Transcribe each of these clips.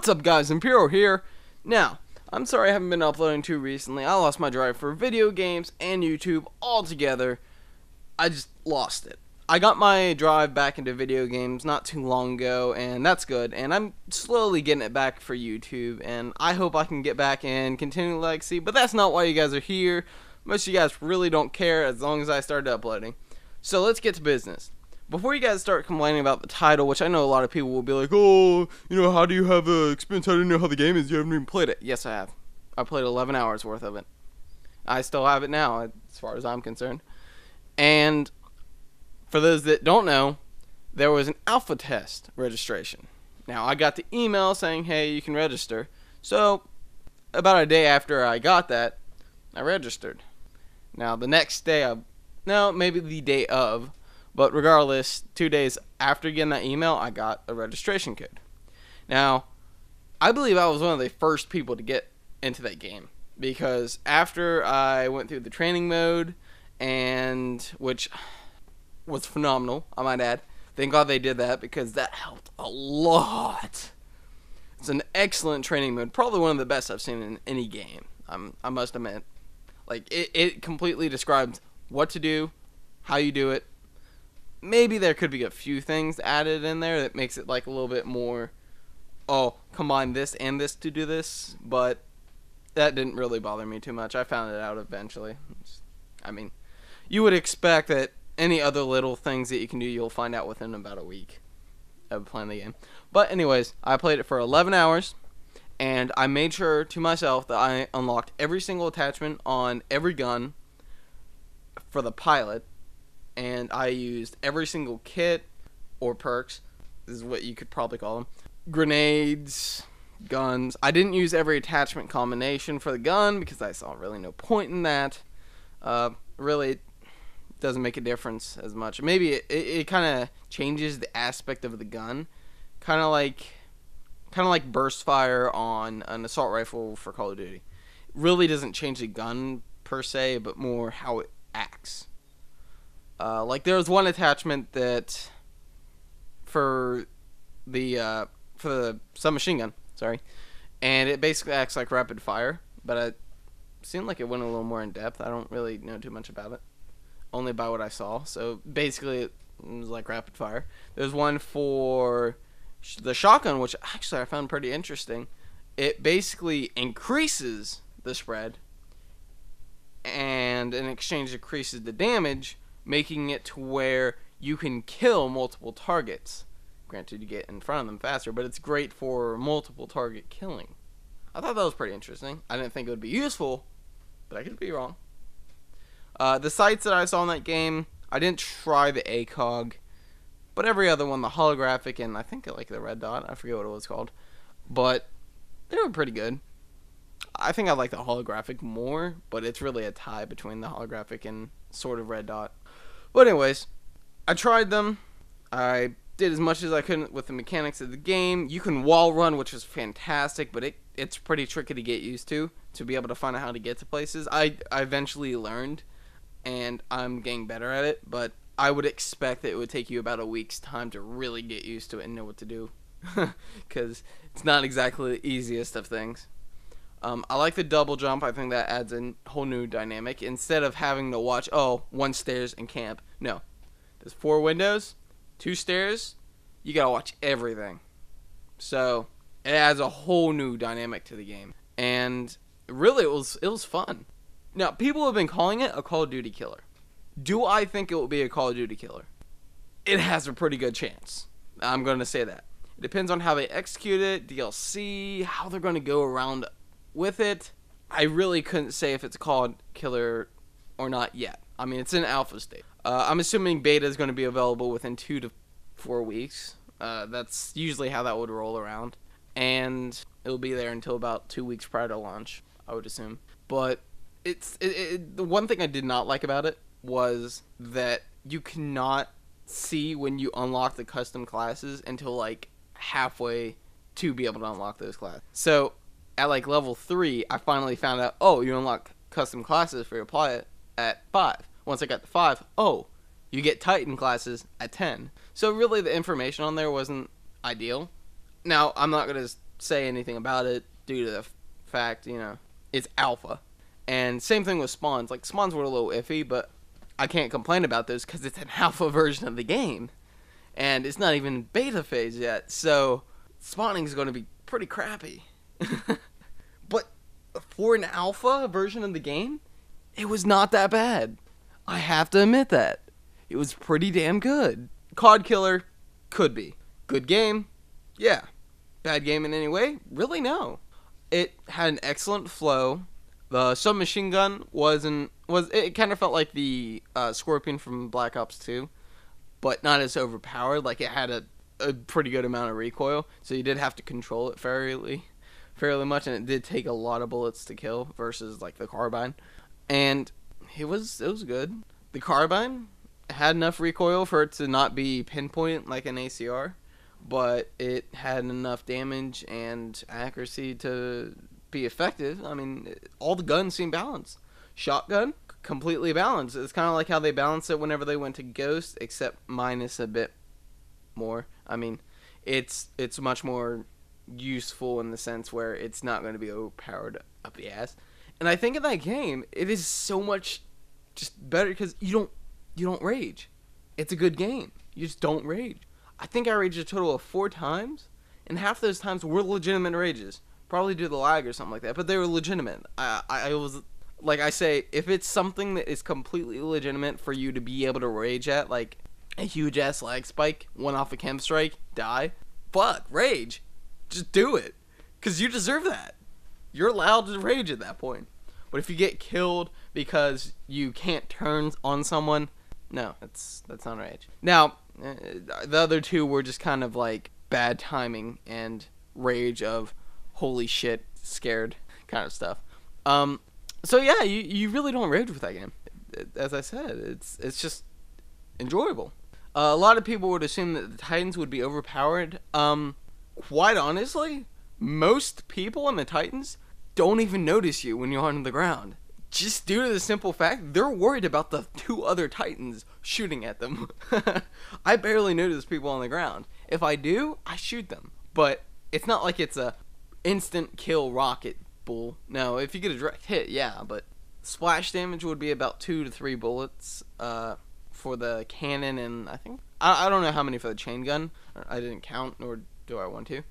What's up guys, Imperial here. Now, I'm sorry I haven't been uploading too recently. I lost my drive for video games and YouTube altogether. I just lost it. I got my drive back into video games not too long ago, and that's good. And I'm slowly getting it back for YouTube, and I hope I can get back and continue legacy, but that's not why you guys are here. Most of you guys really don't care as long as I started uploading. So let's get to business. Before you guys start complaining about the title, which I know a lot of people will be like, oh, you know, how do you have experience? How do you know how the game is? You haven't even played it. Yes, I have. I played 11 hours worth of it. I still have it now, as far as I'm concerned. And for those that don't know, there was an alpha test registration. Now, I got the email saying, hey, you can register. So, about a day after I got that, I registered. Now, the next day, maybe the day of, but regardless, 2 days after getting that email, I got a registration code. Now, I believe I was one of the first people to get into that game, because after I went through the training mode, and which was phenomenal, I might add. Thank God they did that, because that helped a lot. It's an excellent training mode, probably one of the best I've seen in any game, I must admit. Like, it completely describes what to do, how you do it. Maybe there could be a few things added in there that makes it like a little bit more, oh, combine this and this to do this, but that didn't really bother me too much. I found it out eventually. I mean, you would expect that any other little things that you can do, you'll find out within about a week of playing the game. But anyways, I played it for 11 hours, and I made sure to myself that I unlocked every single attachment on every gun for the pilot. And I used every single kit, or perks, is what you could probably call them. Grenades, guns. I didn't use every attachment combination for the gun, because I saw really no point in that. Really doesn't make a difference as much. Maybe it kind of changes the aspect of the gun. Kind of like burst fire on an assault rifle for Call of Duty. It really doesn't change the gun, per se, but more how it acts. Like there was one attachment that for the submachine gun, and it basically acts like rapid fire, but it seemed like it went a little more in depth. I don't really know too much about it, only by what I saw. So basically, it was like rapid fire. There's one for the shotgun, which actually I found pretty interesting. It basically increases the spread, and in exchange decreases the damage, making it to where you can kill multiple targets. Granted, you get in front of them faster, but it's great for multiple target killing. I thought that was pretty interesting. I didn't think it would be useful, but I could be wrong. The sights that I saw in that game, I didn't try the ACOG, but every other one, the holographic and I think like the red dot, I forget what it was called, but they were pretty good. I think I like the holographic more, but it's really a tie between the holographic and sort of red dot. But anyways, I tried them. I did as much as I could with the mechanics of the game. You can wall run, which is fantastic, but it's pretty tricky to get used to be able to find out how to get to places. I eventually learned, and I'm getting better at it, but I would expect that it would take you about a week's time to really get used to it and know what to do, because it's not exactly the easiest of things. I like the double jump. I think that adds a whole new dynamic. Instead of having to watch, one stairs and camp. No. There's 4 windows, 2 stairs. You gotta watch everything. So, it adds a whole new dynamic to the game. And really, it was fun. Now, people have been calling it a Call of Duty killer. Do I think it will be a Call of Duty killer? It has a pretty good chance. I'm going to say that. It depends on how they execute it, DLC, how they're going to go around with it. I really couldn't say if it's called killer or not yet. I mean, it's in alpha state. I'm assuming beta is going to be available within 2 to 4 weeks. That's usually how that would roll around. And it'll be there until about 2 weeks prior to launch, I would assume. But the one thing I did not like about it was that you cannot see when you unlock the custom classes until like halfway to be able to unlock those classes. So at like level 3, I finally found out, you unlock custom classes for your pilot at 5. Once I got to 5, you get Titan classes at 10. So really the information on there wasn't ideal. Now, I'm not going to say anything about it due to the fact, you know, it's alpha. And same thing with spawns. Like, spawns were a little iffy, but I can't complain about those because it's an alpha version of the game. And it's not even beta phase yet, so spawning is going to be pretty crappy. But for an alpha version of the game, it was not that bad. I have to admit that. It was pretty damn good. COD killer? Could be. Good game? Yeah. Bad game in any way? Really, no. It had an excellent flow. The submachine gun it kind of felt like the Scorpion from Black Ops 2, but not as overpowered. Like, it had a pretty good amount of recoil, so you did have to control it fairly much, and it did take a lot of bullets to kill versus like the carbine. And it was good. The carbine had enough recoil for it to not be pinpoint like an ACR, but it had enough damage and accuracy to be effective. I mean, all the guns seem balanced. Shotgun, completely balanced. It's kind of like how they balanced it whenever they went to Ghost, except minus a bit more. I mean, it's much more useful in the sense where it's not going to be overpowered up the ass. And I think in that game, it is so much just better because you don't rage. It's a good game. You just don't rage. I think I raged a total of 4 times, and half those times were legitimate rages. Probably due to the lag or something like that, but they were legitimate. I was, like I say, if it's something that is completely legitimate for you to be able to rage at, like a huge ass lag spike, one off a chem strike, die, fuck, rage. Just do it. Because you deserve that. You're allowed to rage at that point. But if you get killed because you can't turn on someone, no, that's not rage. Now, the other two were just kind of like bad timing and rage of holy shit, scared kind of stuff. So yeah, you really don't rage with that game. As I said, it's just enjoyable. A lot of people would assume that the Titans would be overpowered. Quite honestly, most people in the Titans don't even notice you when you're on the ground. Just due to the simple fact, they're worried about the 2 other Titans shooting at them. I barely notice people on the ground. If I do, I shoot them. But it's not like it's a instant kill rocket bull. No, if you get a direct hit, yeah, but splash damage would be about 2 to 3 bullets for the cannon, and I don't know how many for the chain gun. I didn't count, nor do I want to.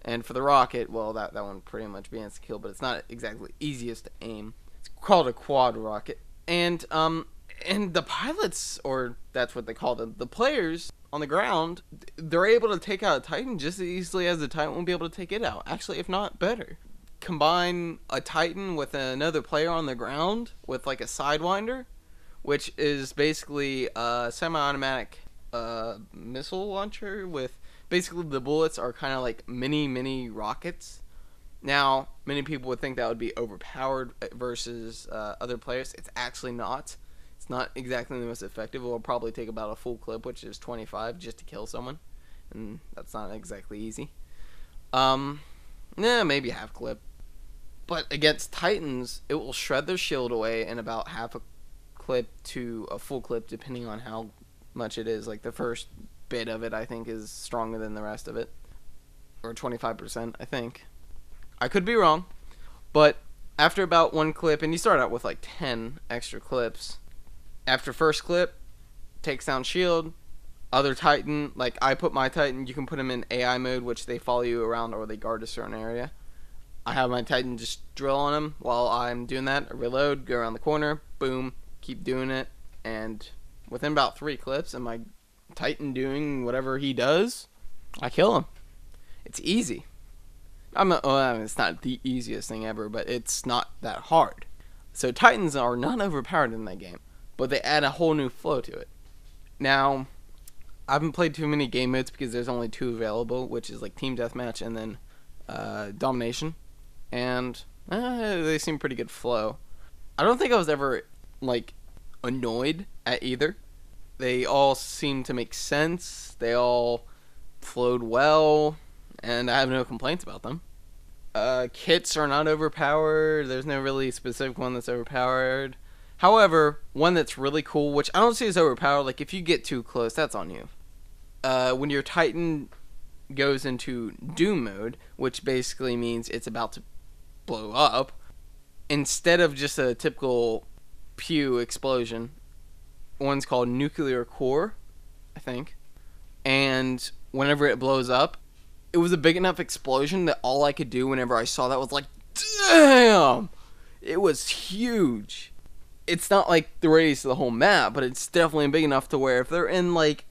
And for the rocket, well, that one pretty much be instant kill, but it's not exactly easiest to aim. It's called a quad rocket. And the pilots, or that's what they call them, the players on the ground, they're able to take out a Titan just as easily as the Titan will be able to take it out. Actually, if not better. Combine a Titan with another player on the ground with like a Sidewinder, which is basically a semi-automatic missile launcher with basically the bullets are kind of like mini rockets. Now, many people would think that would be overpowered versus other players. It's actually not. It's not exactly the most effective. It will probably take about a full clip, which is 25, just to kill someone. And that's not exactly easy. Maybe a half clip. But against Titans, it will shred their shield away in about half a clip to a full clip, depending on how much it is. Like, the first bit of it, I think, is stronger than the rest of it. Or 25%, I think. I could be wrong. But after about 1 clip, and you start out with like 10 extra clips. After first clip, takes down shield. Other Titan, like I put my Titan, you can put them in AI mode, which they follow you around or they guard a certain area. I have my Titan just drill on them while I'm doing that. I reload, go around the corner, boom, keep doing it. And within about 3 clips of my Titan doing whatever he does, I kill him. It's easy. It's not the easiest thing ever, but it's not that hard. So Titans are not overpowered in that game, but they add a whole new flow to it. Now, I haven't played too many game modes because there's only 2 available, which is like Team Deathmatch and then Domination. And they seem pretty good flow. I don't think I was ever like annoyed at either. They all seem to make sense. They all flowed well, and I have no complaints about them. Kits are not overpowered. There's no really specific one that's overpowered. However, one that's really cool, which I don't see as overpowered, like if you get too close, that's on you. When your Titan goes into doom mode, which basically means it's about to blow up, instead of just a typical pew explosion, one's called nuclear core, I think. And whenever it blows up, it was a big enough explosion that all I could do whenever I saw that was like, damn! It was huge. It's not like the radius of the whole map, but it's definitely big enough to where if they're in like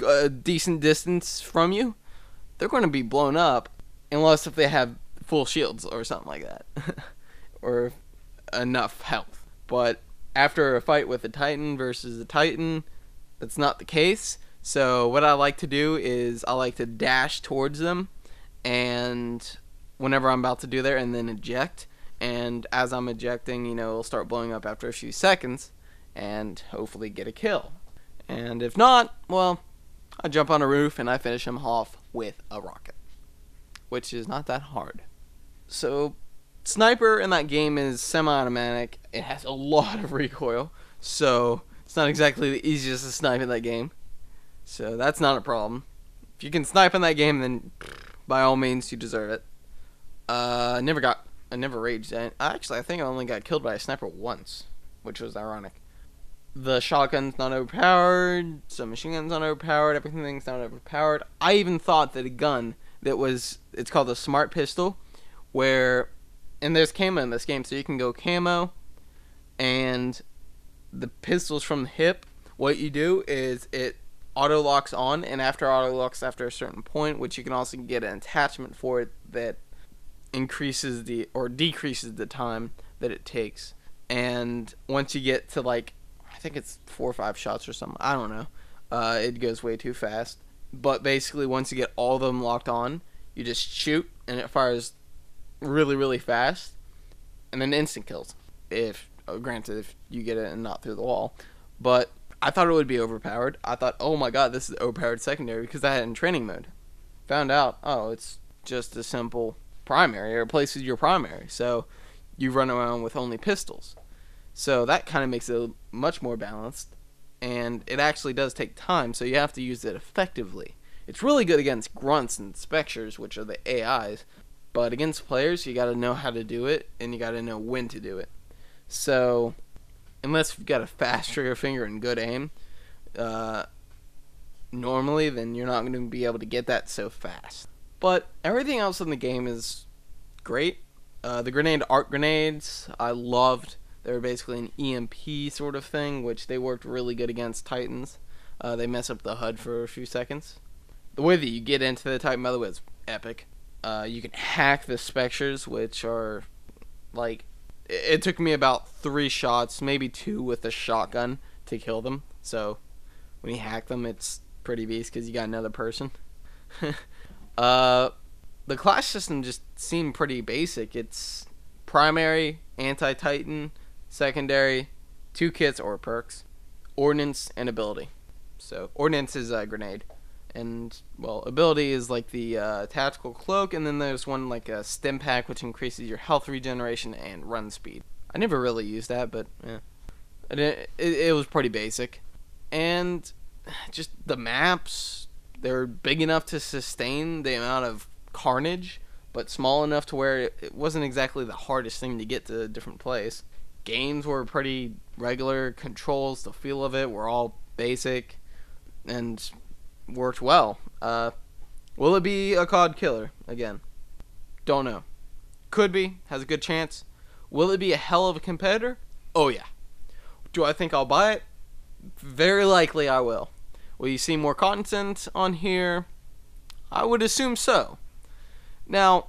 a decent distance from you, they're going to be blown up, unless if they have full shields or something like that, or enough health. But after a fight with a Titan versus a Titan, that's not the case. So what I like to do is I like to dash towards them, and whenever I'm about to do there, and then eject. And as I'm ejecting, it'll start blowing up after a few seconds, and hopefully get a kill. And if not, well, I jump on a roof and I finish him off with a rocket, which is not that hard. So, sniper in that game is semi-automatic. It has a lot of recoil, so it's not exactly the easiest to snipe in that game. So that's not a problem. If you can snipe in that game, then by all means you deserve it. I never raged. I think I only got killed by a sniper once, which was ironic. The shotgun's not overpowered, some machine gun's not overpowered, everything's not overpowered. I even thought that a gun it's called a smart pistol, and there's camo in this game, so you can go camo, and the pistol's from the hip. What you do is it auto locks on, and after auto locks after a certain point, which you can also get an attachment for it that increases or decreases the time that it takes. And once you get to like, I think it's 4 or 5 shots or something, I don't know, it goes way too fast. But basically once you get all of them locked on, you just shoot and it fires really, really fast, and then instant kills. Granted, if you get it and not through the wall. But I thought it would be overpowered. I thought, oh my god, this is overpowered secondary, because I had it in training mode. Found out, oh, it's just a simple primary. It replaces your primary, so you run around with only pistols. So that kind of makes it much more balanced, and it actually does take time, so you have to use it effectively. It's really good against grunts and specters, which are the AIs, but against players, you gotta know how to do it, and you gotta know when to do it. So, unless you've got a fast trigger finger and good aim, normally, then you're not going to be able to get that so fast. But everything else in the game is great. The arc grenades, I loved. They were basically an EMP sort of thing, which they worked really good against Titans. They mess up the HUD for a few seconds. The way that you get into the Titan, by the way, is epic. You can hack the specters, which are like, it took me about 3 shots, maybe 2 with a shotgun to kill them. So when you hack them, it's pretty beast because you got another person. The class system just seemed pretty basic. It's primary, anti-Titan, secondary, 2 kits or perks, ordnance, and ability. So ordnance is a grenade, and well, ability is like the tactical cloak, and then there's one like a stim pack, which increases your health regeneration and run speed. I never really used that, but it was pretty basic. And just the maps, they're big enough to sustain the amount of carnage, but small enough to where it wasn't exactly the hardest thing to get to a different place. Games were pretty regular, controls, the feel of it were all basic, and worked well. Will it be a COD killer again? Don't know. Could be. Has a good chance. Will it be a hell of a competitor? Oh yeah. Do I think I'll buy it? Very likely I will. Will you see more content on here? I would assume so. Now,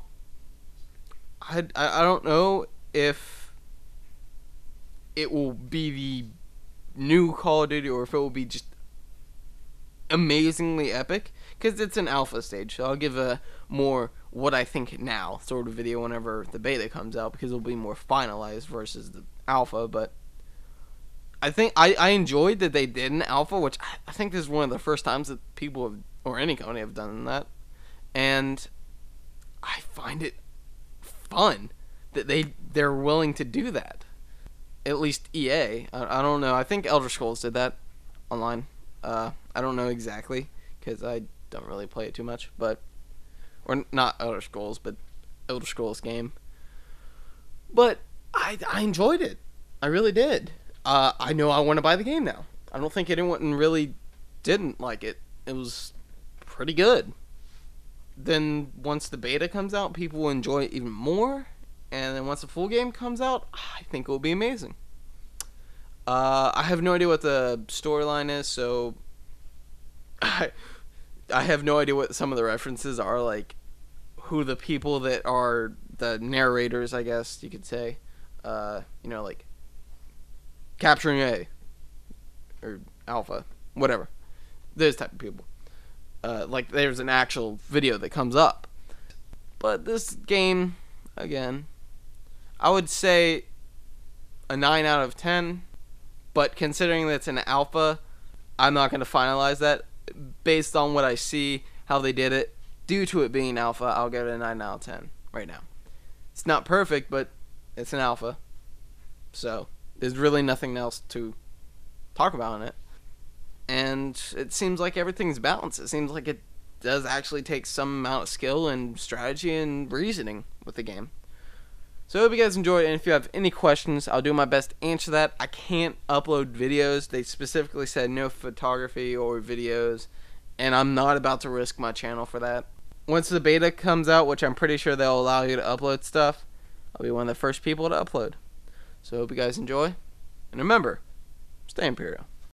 I don't know if it will be the new Call of Duty or if it will be just amazingly epic, because it's an alpha stage, so I'll give a more what I think now sort of video whenever the beta comes out, because it'll be more finalized versus the alpha. But I think I enjoyed that they did an alpha, which I think this is one of the first times that people have, or any company have done that, and I find it fun that they're willing to do that. At least EA. I don't know. I think Elder Scrolls did that online. I don't know exactly because I don't really play it too much, but or not Elder Scrolls, but Elder Scrolls game. But I enjoyed it. I really did. I know I want to buy the game now. I don't think anyone really didn't like it. It was pretty good. Then once the beta comes out, people will enjoy it even more. And then once the full game comes out, I think it will be amazing. I have no idea what the storyline is, so I have no idea what some of the references are, like who the people that are the narrators, I guess you could say. Like Capturing A or Alpha, whatever. Those type of people. Like there's an actual video that comes up. But this game, again, I would say a 9 out of 10. But considering that it's an alpha, I'm not going to finalize that. Based on what I see, how they did it, due to it being alpha, I'll give it a 9 out of 10 right now. It's not perfect, but it's an alpha. So there's really nothing else to talk about in it. And it seems like everything's balanced. It seems like it does actually take some amount of skill and strategy and reasoning with the game. So I hope you guys enjoyed, and if you have any questions, I'll do my best to answer that. I can't upload videos. They specifically said no photography or videos, and I'm not about to risk my channel for that. Once the beta comes out, which I'm pretty sure they'll allow you to upload stuff, I'll be one of the first people to upload. So I hope you guys enjoy, and remember, stay Imperial.